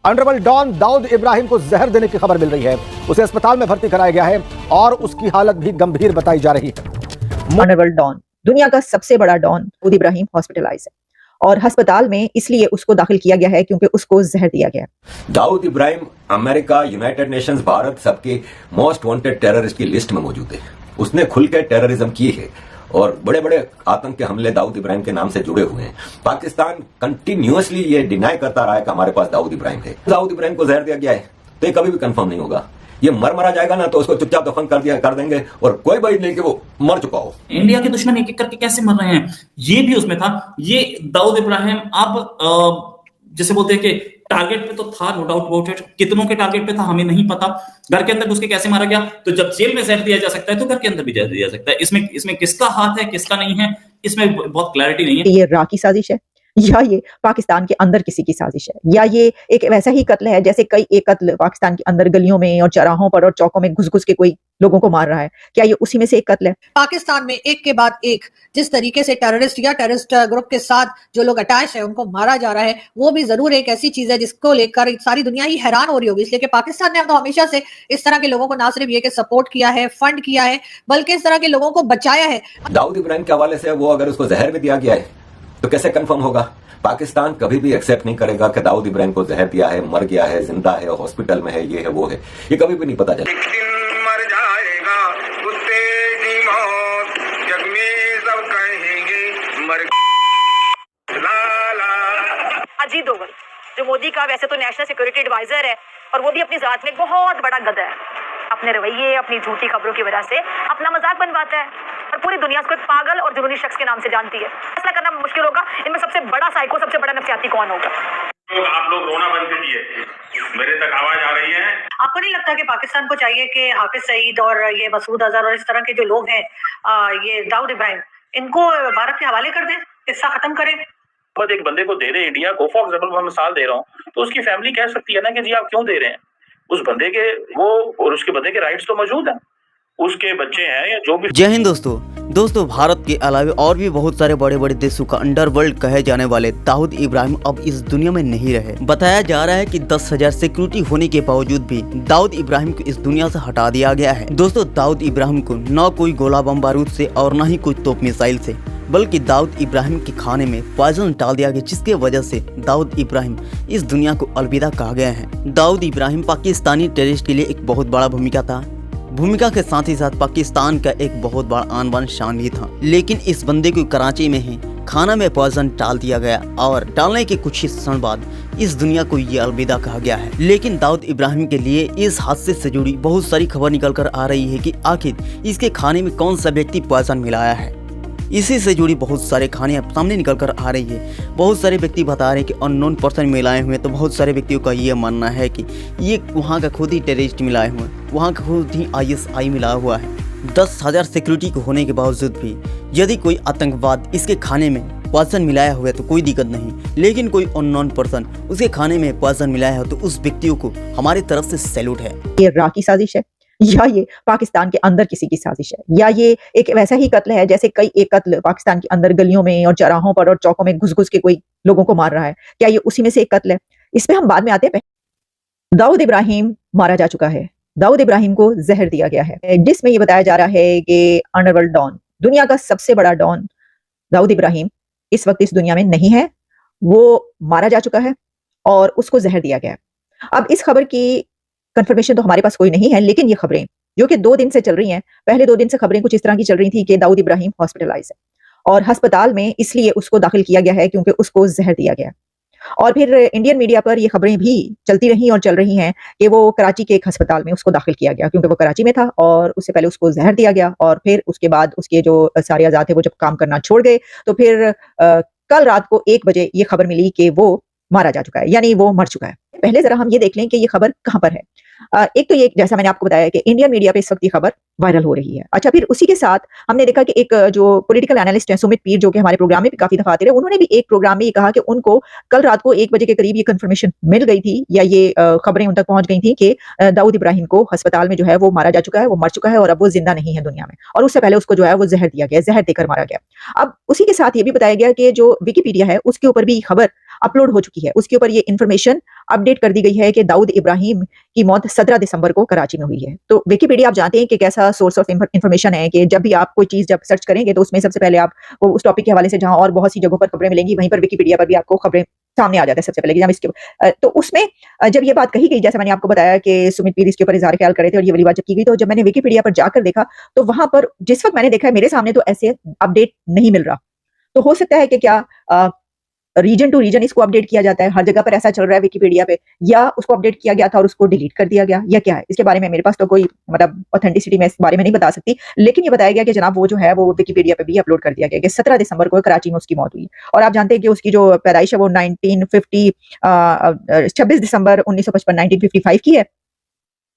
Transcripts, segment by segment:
Underworld don Dawood Ibrahim को जहर देने की खबर मिल रही है। उसे अस्पताल में भर्ती कराया गया है और उसकी हालत भी गंभीर बताई जा रही है। अंडरवर्ल्ड डॉन, दुनिया का सबसे बड़ा डॉन दाऊद इब्राहिम हॉस्पिटलाइज है और अस्पताल में इसलिए उसको दाखिल किया गया है क्योंकि उसको जहर दिया गया है। Dawood Ibrahim America, United Nations, Bharat सबके मोस्ट वांटेड टेररिस्ट की लिस्ट में मौजूद है। उसने खुल के टेररिज्म की है और बड़े बड़े आतंक के हमले दाऊद इब्राहिम के नाम से जुड़े हुए हैं। पाकिस्तान कंटिन्यूअसली ये डिनाई करता रहा है कि हमारे पास दाऊद इब्राहिम है। दाऊद इब्राहिम को जहर दिया गया है तो ये कभी भी कंफर्म नहीं होगा। ये मरा जाएगा ना तो उसको चुपचाप दफन कर देंगे और कोई बात नहीं कि वो मर चुका हो। इंडिया के दुश्मन एक एक करके कैसे मर रहे हैं, ये भी उसमें था। ये दाऊद इब्राहिम अब जैसे बोलते हैं कि टारगेट पे तो था, नो डाउट अबाउट इट। कितनों के टारगेट पे था हमें नहीं पता। घर के अंदर घुस के कैसे मारा गया, तो जब जेल में जहर दिया जा सकता है तो घर के अंदर भी जहर दिया जा सकता है। इसमें किसका हाथ है किसका नहीं है, इसमें बहुत क्लैरिटी नहीं है। ये इराक की साजिश है या ये पाकिस्तान के अंदर किसी की साजिश है, या ये एक वैसा ही कत्ल है जैसे कई एक कत्ल पाकिस्तान के अंदर गलियों में और चौराहों पर और चौकों में घुस के कोई लोगों को मार रहा है। क्या ये उसी में से एक कत्ल है? पाकिस्तान में एक के बाद एक जिस तरीके से टेररिस्ट या टेररिस्ट ग्रुप के साथ जो लोग अटैच है उनको मारा जा रहा है, वो भी जरूर एक ऐसी चीज है जिसको लेकर सारी दुनिया ही हैरान हो रही होगी। इसलिए कि पाकिस्तान ने तो हमेशा से इस तरह के लोगों को ना सिर्फ ये कि सपोर्ट किया है, फंड किया है, बल्कि इस तरह के लोगों को बचाया है। दाऊद इब्राहिम के हवाले से वो अगर उसको जहर भी दिया गया है तो कैसे कंफर्म होगा? पाकिस्तान कभी भी एक्सेप्ट नहीं करेगा कि दाऊद इब्राहिम को जहर दिया है, मर गया है, जिंदा है, हॉस्पिटल में है, ये है वो है, ये कभी भी नहीं पता चलेगा। एक दिन मर जाएगा कुत्ते की मौत, जग में सब कहेंगे मर लाला। अजीत डोवल जो मोदी का वैसे तो नेशनल सिक्योरिटी एडवाइजर है और वो भी अपनी जात में बहुत बड़ा गधा है। अपने रवैये, अपनी झूठी खबरों की वजह से अपना मजाक बनवाता है और पूरी दुनिया उसको एक पागल और जुनूनी शख्स के नाम से जानती है। फैसला करना मुश्किल होगा इनमें सबसे बड़ा साइको, सबसे बड़ा नफसियाती कौन होगा। आप लोग रोना बंद कीजिए, मेरे तक आवाज आ रही है। आपको नहीं लगता कि पाकिस्तान को चाहिए कि हाफिज सईद और ये मसूद अजहर और इस तरह के जो लोग हैं, ये दाऊद इब्राहिम, इनको भारत के हवाले कर दें, किस्सा खत्म करें? एक बंदे को दे रहे हैं इंडिया को, फॉर एग्जाम्पल मैं मिसाल दे रहा हूँ, तो उसकी फैमिली कह सकती है ना कि जी आप क्यों दे रहे हैं। उस बंदे के वो और उसके बंदे के राइट्स तो मौजूद हैं, उसके बच्चे हैं या जो भी। जय हिंद दोस्तों, भारत के अलावा और भी बहुत सारे बड़े बड़े देशों का अंडरवर्ल्ड कहे जाने वाले दाऊद इब्राहिम अब इस दुनिया में नहीं रहे। बताया जा रहा है कि 10,000 सिक्योरिटी होने के बावजूद भी दाऊद इब्राहिम को इस दुनिया से हटा दिया गया है। दोस्तों, दाऊद इब्राहिम को न कोई गोला बम बारूद से और न ही कोई तोप मिसाइल से, बल्कि दाऊद इब्राहिम के खाने में पॉइजन डाल दिया गया, जिसके वजह से दाऊद इब्राहिम इस दुनिया को अलविदा कहा गया है। दाऊद इब्राहिम पाकिस्तानी टेररिस्ट के लिए एक बहुत बड़ा भूमिका के साथ ही साथ पाकिस्तान का एक बहुत बड़ा आन बान शान भी था। लेकिन इस बंदे को कराची में ही खाना में पॉइजन डाल दिया गया और डालने के कुछ ही क्षण बाद इस दुनिया को ये अलविदा कहा गया है। लेकिन दाऊद इब्राहिम के लिए इस हादसे से जुड़ी बहुत सारी खबर निकल कर आ रही है कि आखिर इसके खाने में कौन सा व्यक्ति पॉइजन मिलाया है। इसी से जुड़ी बहुत सारे कहानियां सामने निकल कर आ रही है। बहुत सारे व्यक्ति बता रहे हैं कि अननोन पर्सन मिलाए हुए, तो बहुत सारे व्यक्तियों का ये मानना है कि ये वहाँ का खुद ही टेररिस्ट मिलाए हुए, वहाँ का खुद ही ISI मिलाया हुआ है। 10,000 सिक्योरिटी को होने के बावजूद भी यदि कोई आतंकवाद इसके खाने में पॉइजन मिलाया हुआ है तो कोई दिक्कत नहीं, लेकिन कोई अननोन पर्सन उसके खाने में पॉइजन मिलाया है तो उस व्यक्तियों को हमारी तरफ से सैल्यूट है। ये इराक की साजिश है या ये पाकिस्तान के अंदर किसी की साजिश है, या ये एक वैसा ही कत्ल है जैसे कई एक कत्ल पाकिस्तान के अंदर गलियों में और चौराहों पर और चौकों में घुस के कोई लोगों को मार रहा है। क्या ये उसी में से एक कत्ल है? इसमें हम बाद में आते हैं। दाऊद इब्राहिम मारा जा चुका है, दाऊद इब्राहिम को जहर दिया गया है, जिसमें ये बताया जा रहा है कि अंडरवर्ल्ड डॉन, दुनिया का सबसे बड़ा डॉन दाऊद इब्राहिम इस वक्त इस दुनिया में नहीं है, वो मारा जा चुका है और उसको जहर दिया गया है। अब इस खबर की कंफर्मेशन तो हमारे पास कोई नहीं है, लेकिन ये खबरें जो कि 2 दिन से चल रही हैं, पहले 2 दिन से खबरें कुछ इस तरह की चल रही थी कि दाऊद इब्राहिम हॉस्पिटलाइज है और अस्पताल में इसलिए उसको दाखिल किया गया है क्योंकि उसको जहर दिया गया। और फिर इंडियन मीडिया पर ये खबरें भी चलती रही और चल रही हैं कि वो कराची के एक अस्पताल में उसको दाखिल किया गया क्योंकि वो कराची में था और उससे पहले उसको जहर दिया गया और फिर उसके बाद उसके जो सारे आज़ाद थे वो जब काम करना छोड़ गए तो फिर कल रात को 1 बजे ये खबर मिली कि वो मारा जा चुका है, यानी वो मर चुका है। पहले जरा हम ये देख लें कि ये खबर कहां पर है। एक तो ये जैसा मैंने आपको बताया कि इंडियन मीडिया पे इस वक्त ये खबर वायरल हो रही है। अच्छा, फिर उसी के साथ हमने देखा कि एक जो पॉलिटिकल एनालिस्ट है सुमित पीर, जो कि हमारे प्रोग्राम में भी काफी दफा आते रहे, उन्होंने भी एक प्रोग्राम में ये कहा कि उनको कल रात को 1 बजे के करीब ये कंफर्मेशन मिल गई थी या ये खबरें उन तक पहुंच गई थी कि दाऊद इब्राहिम को अस्पताल में जो है वो मारा जा चुका है, वो मर चुका है और अब वो जिंदा नहीं है दुनिया में, और उससे पहले उसको जो है वो जहर दिया गया, जहर देकर मारा गया। अब उसी के साथ ये भी बताया गया कि जो विकिपीडिया है उसके ऊपर भी खबर अपलोड हो चुकी है, उसके ऊपर ये इन्फॉर्मेशन अपडेट कर दी गई है कि दाऊद इब्राहिम की मौत 17 दिसंबर को कराची में हुई है। तो विकिपीडिया आप जानते हैं कि कैसा सोर्स ऑफ इंफॉर्मेशन है कि जब भी आप कोई चीज जब सर्च करेंगे तो उसमें सबसे पहले आप उस टॉपिक के हवाले से जहां और बहुत सी जगहों पर खबरें मिलेंगी वहीं पर विकिपीडिया पर भी आपको खबरें सामने आ जाता है सबसे पहले कि जब इसके तो उसमें जब ये बात कही गई, जैसे मैंने आपको बताया कि सुमित पीर इसके ऊपर इज़हार ख्याल कर रहे थे और ये वाली बात जब की गई, तो जब मैंने विकिपीडिया पर जाकर देखा तो वहां पर जिस वक्त मैंने देखा है मेरे सामने तो ऐसे अपडेट नहीं मिल रहा। तो हो सकता है कि क्या रीजन टू रीजन इसको अपडेट किया जाता है, हर जगह पर ऐसा चल रहा है विकिपीडिया पे, या उसको अपडेट किया गया था और उसको डिलीट कर दिया गया, या क्या है इसके बारे में मेरे पास तो कोई मतलब ऑथेंटिसिटी में इस बारे में नहीं बता सकती। लेकिन ये बताया गया कि जनाब वो जो है वो विकिपीडिया पे भी अपलोड कर दिया गया कि 17 दिसंबर को कराची में उसकी मौत हुई। और आप जानते हैं कि उसकी जो पैदाइश है वो 26 दिसंबर 1955 1955 की है।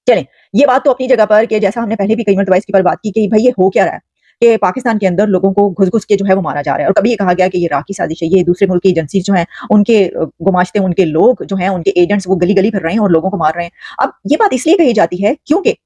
चलें, ये बात तो अपनी जगह पर कि जैसा हमने पहले भी कई मरतबा इसके पर बात की कि भाई ये हो क्या रहा है कि पाकिस्तान के अंदर लोगों को घुस-घुस के जो है वो मारा जा रहा है। और कभी ये कहा गया कि ये इराक की साजिश है, ये दूसरे मुल्क की एजेंसी जो हैं उनके गुमाश्ते, उनके लोग जो हैं उनके एजेंट्स वो गली-गली फिर रहे हैं और लोगों को मार रहे हैं। अब ये बात इसलिए कही जाती है क्योंकि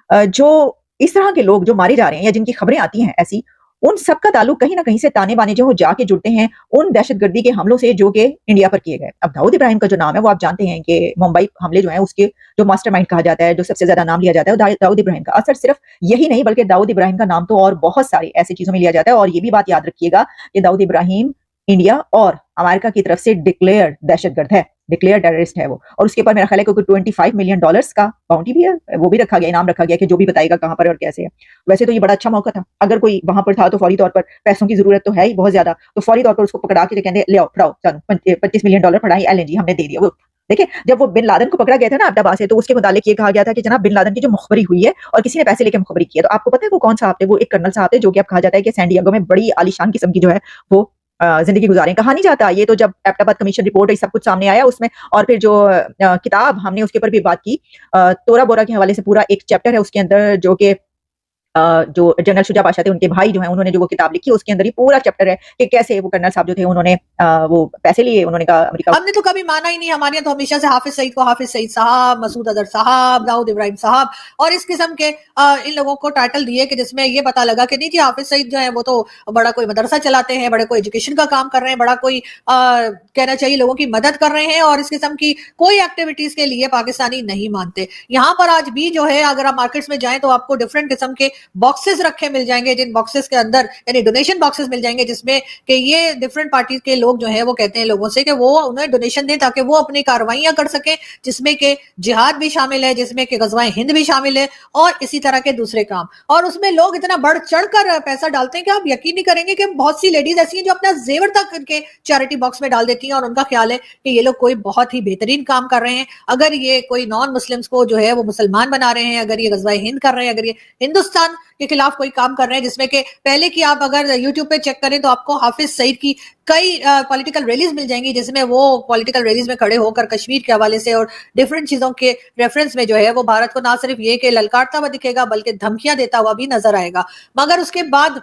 जो इस तरह के लोग जो मारे जा रहे हैं या जिनकी खबरें आती हैं ऐसी, उन सब का ताल्लुक कहीं ना कहीं से ताने-बाने जो जाके जुड़ते हैं उन दहशतगर्दी के हमलों से जो कि इंडिया पर किए गए। अब दाऊद इब्राहिम का जो नाम है वो आप जानते हैं कि मुंबई हमले जो है उसके जो मास्टरमाइंड कहा जाता है, जो सबसे ज्यादा नाम लिया जाता है वो दाऊद इब्राहिम का। असर सिर्फ यही नहीं बल्कि दाऊद इब्राहिम का नाम तो और बहुत सारी ऐसी चीजों में लिया जाता है। और ये भी बात याद रखिएगा कि दाऊद इब्राहिम इंडिया और अमेरिका की तरफ से डिक्लेयर्ड दहशतगर्द है, डिक्लेयर टेररिस्ट है वो। और उसके ऊपर मेरा ख्याल है कि $25 मिलियन का बाउंटी भी है, वो भी रखा गया, इनाम रखा गया कि जो भी बताएगा कहां पर और कैसे है। वैसे तो ये बड़ा अच्छा मौका था, अगर कोई वहां पर था तो फौरी तौर पर पैसों की जरूरत तो है ही बहुत ज्यादा, तो फौरी तौर पर उसको पकड़ा के कहते ले आओ फड़ाओ $25 मिलियन फड़ाई LNG हमने दे दिया। वो देखिए जब वो बिन लादेन को पकड़ा गया था ना अब्दाबाद से, तो उसके मुतालिक ये कहा गया था कि जनाब बिन लादेन की जो मुखबरी हुई है और किसी ने पैसे लेके मुखबरी की है। तो आपको पता है वो कौन साहब थे? वो एक कर्नल साहब थे जो कि अब कहा जाता है कि सैन डिएगो में बड़ी आलीशान किस्म की जो है वो जिंदगी गुजारें। कहा नहीं जाता, ये तो जब एबटाबाद कमीशन रिपोर्ट सब कुछ सामने आया उसमें, और फिर जो किताब हमने उसके ऊपर भी बात की, तोरा बोरा के हवाले से पूरा एक चैप्टर है उसके अंदर जो कि जो जनरल शुजा बादशाह थे उनके भाई जो हैं उन्होंने जो वो किताब लिखी उसके अंदर ही पूरा चैप्टर है कि कैसे वो कर्नल साहब जो थे उन्होंने वो पैसे लिए, उन्होंने कहा अमेरिका। हमने तो कभी माना ही नहीं, हमारे यहाँ तो हमेशा से हाफिज सईद को हाफिज सईद साहब, मसूद अजहर साहब, दाऊद इब्राहिम साहब और इस किस्म के इन लोगों को टाइटल दिए कि जिसमें ये पता लगा कि नहीं जी हाफिज सईद जो है वो तो बड़ा कोई मदरसा चलाते हैं, बड़ा कोई एजुकेशन का काम कर रहे हैं, बड़ा कोई कहना चाहिए लोगों की मदद कर रहे हैं और इस किस्म की कोई एक्टिविटीज के लिए पाकिस्तानी नहीं मानते। यहाँ पर आज भी जो है अगर आप मार्केट्स में जाएं तो आपको डिफरेंट किस्म के बॉक्सेस रखे मिल जाएंगे, जिन बॉक्सेस के अंदर यानी डोनेशन बॉक्सेस मिल जाएंगे जिसमें कि ये डिफरेंट पार्टी के लोग जो है वो कहते हैं लोगों से कि वो उन्हें डोनेशन दें ताकि वो अपनी कार्रवाइयां कर सकें, जिसमें कि जिहाद भी शामिल है, जिसमें कि गज़वाए हिंद भी शामिल है और इसी तरह के दूसरे काम। और उसमें लोग इतना बढ़ चढ़ कर पैसा डालते हैं कि आप यकीन नहीं करेंगे कि बहुत सी लेडीज ऐसी हैं जो अपना जेवर तक इनके चैरिटी बॉक्स में डाल देती हैं और उनका ख्याल है कि ये लोग कोई बहुत ही बेहतरीन काम कर रहे हैं। अगर ये कोई नॉन मुस्लिम्स को जो है वो मुसलमान बना रहे हैं, अगर ये गज़वाए हिंद कर रहे हैं, अगर ये हिंदुस्तान के खिलाफ कोई काम कर रहे हैं, जिसमें कि पहले की आप अगर यूट्यूब पे चेक करें तो आपको हाफिज सईद की कई पॉलिटिकल रैलीज मिल जाएंगी जिसमें वो पॉलिटिकल रैलीज में खड़े होकर कश्मीर के हवाले से और डिफरेंट चीजों के रेफरेंस में जो है वो भारत को ना सिर्फ ये कि ललकारता हुआ दिखेगा बल्कि धमकियां देता हुआ भी नजर आएगा। मगर उसके बाद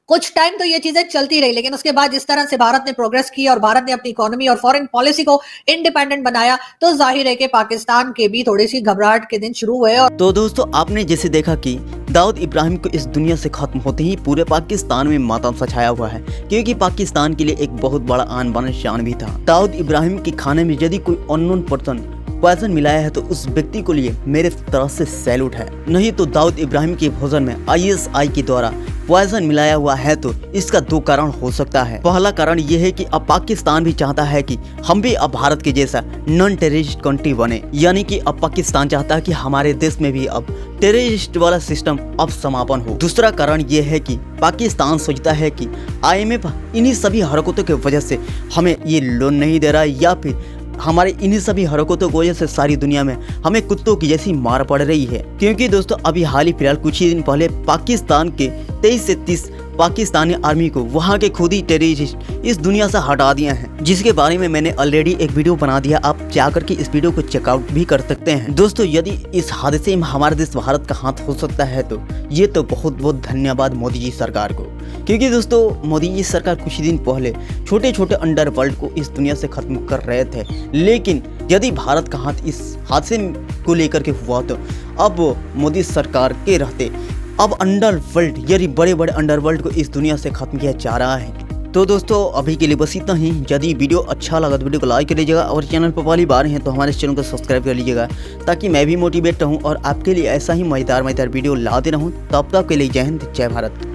कुछ टाइम तो ये चीजें चलती रही, लेकिन उसके बाद जिस तरह से भारत ने प्रोग्रेस की और भारत ने अपनी इकोनॉमी और फॉरेन पॉलिसी को इंडिपेंडेंट बनाया तो जाहिर है कि पाकिस्तान के भी थोड़ी सी घबराहट के दिन शुरू हुए। और तो दोस्तों आपने जैसे देखा कि दाऊद इब्राहिम को इस दुनिया से खत्म होते ही पूरे पाकिस्तान में मातम सा छाया हुआ है, क्योंकि पाकिस्तान के लिए एक बहुत बड़ा आन बान शान भी था। दाऊद इब्राहिम के खाने में यदि कोई अननोन पर्सन पॉइजन मिलाया है तो उस व्यक्ति को लिए मेरे तरफ से सैल्यूट है। नहीं तो दाऊद इब्राहिम के भोजन में ISI के द्वारा पॉइजन मिलाया हुआ है तो इसका दो कारण हो सकता है। पहला कारण यह है कि अब पाकिस्तान भी चाहता है कि हम भी अब भारत के जैसा नॉन टेररिस्ट कंट्री बने, यानी कि अब पाकिस्तान चाहता है कि हमारे देश में भी अब टेररिस्ट वाला सिस्टम अब समापन हो। दूसरा कारण यह है कि पाकिस्तान सोचता है कि IMF इन्हीं सभी हरकतों की वजह से हमें ये लोन नहीं दे रहा, या फिर हमारे इन्हीं सभी हरकतों की वजह से सारी दुनिया में हमें कुत्तों की जैसी मार पड़ रही है। क्योंकि दोस्तों अभी हाल ही फिलहाल कुछ ही दिन पहले पाकिस्तान के 23 से 30 पाकिस्तानी आर्मी को वहां के खुद ही टेररिस्ट इस दुनिया से हटा दिए हैं, जिसके बारे में मैंने ऑलरेडी एक वीडियो बना दिया, आप जाकर के इस वीडियो को चेकआउट भी कर सकते हैं। दोस्तों यदि इस हादसे में हमारे देश भारत का हाथ हो सकता है तो ये तो बहुत बहुत धन्यवाद मोदी जी सरकार को, क्योंकि दोस्तों मोदी जी सरकार कुछ ही दिन पहले छोटे छोटे अंडरवर्ल्ड को इस दुनिया से खत्म कर रहे थे, लेकिन यदि भारत का हाथ इस हादसे को लेकर के हुआ तो अब मोदी सरकार के रहते अब अंडरवर्ल्ड यानी बड़े बड़े अंडरवर्ल्ड को इस दुनिया से खत्म किया जा रहा है। तो दोस्तों अभी के लिए बस इतना ही। यदि वीडियो अच्छा लगा तो वीडियो को लाइक कर लीजिएगा और चैनल पर पहली बार हैं तो हमारे चैनल को सब्सक्राइब कर लीजिएगा, ताकि मैं भी मोटिवेट रहूँ और आपके लिए ऐसा ही मजेदार वीडियो लाते रहूँ। तब तक के लिए जय हिंद, जय भारत।